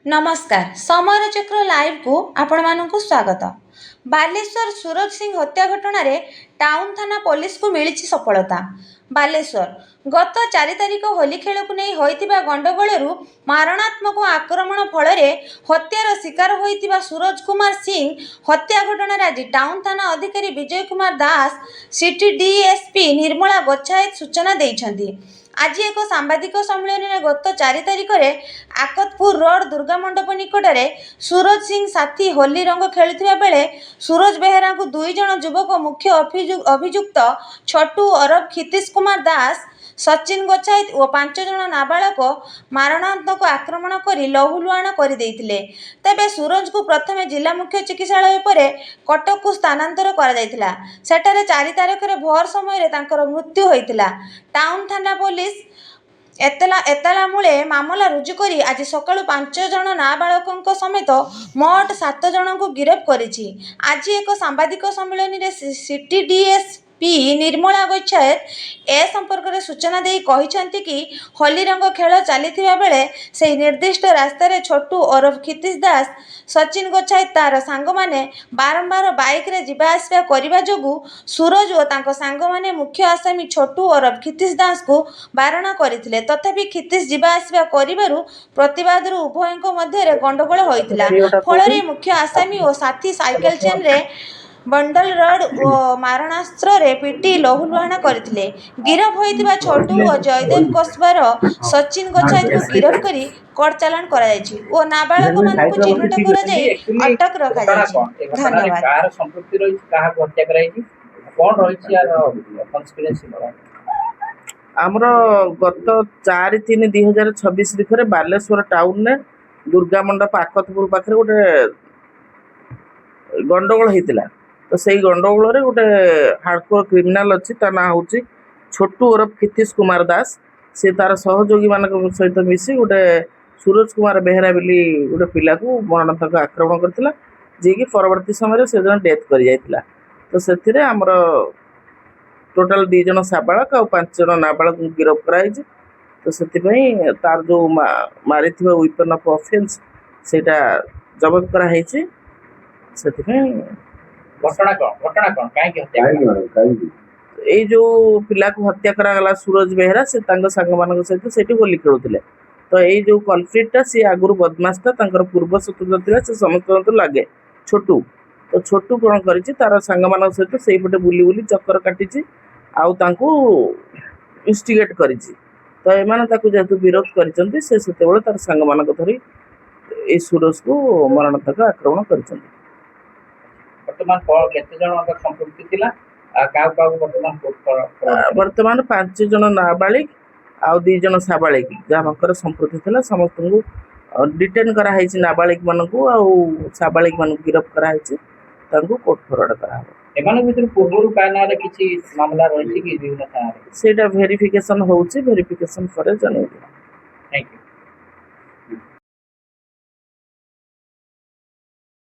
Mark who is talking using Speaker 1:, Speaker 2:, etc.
Speaker 1: नमस्कार समर चक्र लाइव को आपण मानक स्वागत। बालेश्वर सूरज सिंह हत्या घटना रे टाउन थाना पुलिस को मिली सफलता। बालेश्वर गत 4 तारिख होली खेल को नहीं होइतिबा गंडगोलरू मारणात्मक आक्रमण फल हत्यार शिकार होइतिबा सूरज कुमार सिंह हत्या घटना रे आज टाउन थाना अधिकारी विजय कुमार दास सिटी डीएसपी निर्मला गोच्छायत सूचना देइछन्ति। आज एक सांबादिक सम्मेलन में गत 4 तारिख में आकतपुर रोड दुर्गा मंडप निकट में सूरज सिंह साथी होली रंग खेलुवा बेले सूरज बेहेरा को 2 जन युवक मुख्य अभियुक्त छोटू अरब क्षितिश कुमार दास सचिन गोच्छायत और 5 जन नाबालक मारणात्मक आक्रमण कर लहुलुहाण कर तेबे सूरज को प्रथम जिला मुख्य चिकित्सालय पर कटक को स्थानांतर करा सेठारे 4 तारिख में भोर समय मृत्यु होइतिला। टाउन थाना पुलिस एतला मूले मामला रुजु करी आज सकाळु 5 जन नाबालकों समेत मोट 7 जन को गिरफ्त करिछि। आज एक सांबादिक सम्मेलन रे सिटी डीएसपी निर्मला गोच्छायत ए संपर्क में सूचना दे कहिसेंति कि होली रंग खेल चलीथिबा बेले से निर्दिष्ट रास्ता रे छोटू और क्षितिश दास सचिन गोच्छायत तार सांग माने बारंबार बाइक रे जिबा आसबा करिबा जोगु सूरज और तांको सांग माने मुख्य आसामी छोटू और क्षितिश दास को बारण करथिले। तथापि क्षितिश जिबा आसबा करिबारु प्रतिवाद उभयଙ୍କ मध्य गंडगोल होइतिला। फल मुख्य आसामी और साथी साइकेल चेन रे बंडल रड और मारणास्त्र रे पिटी लहुलुहाण करथिले। गिरफ होइतिबा छोटू और जयदेव कस्बार सचिन गोच्छायत को गिरफ करी कोर्ट चालान करा जायछि और नाबालक मान को चिन्हित करा जाय अटक रखा जायछि। धन्यवाद। कार संपत्ति रही कहा को हत्या करायछि कोन रहिछि यार कन्स्पिरेसी
Speaker 2: आमर गत 4/3/2026 तारिख बालेश्वर टाउन ने दुर्गा मंडप आकतपुर पाखे गोटे गंडगोल होता। तो से गंडगोल गोटे हार्डकोर क्रिमिनाल अच्छी ता ना हूँ छोटू ओरफ क्षितिश कुमार दास। से तार सहयोगी मान सहित मिसी गोटे सूरज कुमार बेहेरा बोली गोटे पिला को मरणात्मक आक्रमण करथिला जे कि परवर्ती समय से जन डेथ कर जाइतिला। तो से आमर टोटाल 2 जन साबालक और 5 जन नाबालक गिरफ कराई। तो से तार जो मारी वेपन ऑफ ऑफेंस सेटा जबत कराई।
Speaker 3: घटना कौन काहे हत्या
Speaker 2: ये जो पिला को हत्या करागला सूरज बेहेरा से सांग मान सहित से होली खेलुले। तो ये जो कल्प्रिटा सी आगुरी बदमाशटा पूर्व शत्रुता से समस्त लगे छोटू। तो छोटू कौन कर तार सांग मान सहित से पटे बुली बुली चक्कर काटी इन्स्टिगेट कर। तो एमाने जेहेतु विरोध कर तार सांग मान धरी ए सूरज को मरणात्मक आक्रमण कर। वर्तमान 5 जन नाबालिग आउ 2 जन साबालिग जहाँ संपत्ति थी समस्त को डिटेन कराई। नाबालिग मान को साबालिग मान गिरफ कराई कोर्ट फरवर्ड करा। भेरिफिकेशन होउछि भेरिफिकेशन पर जन।
Speaker 3: Thank you.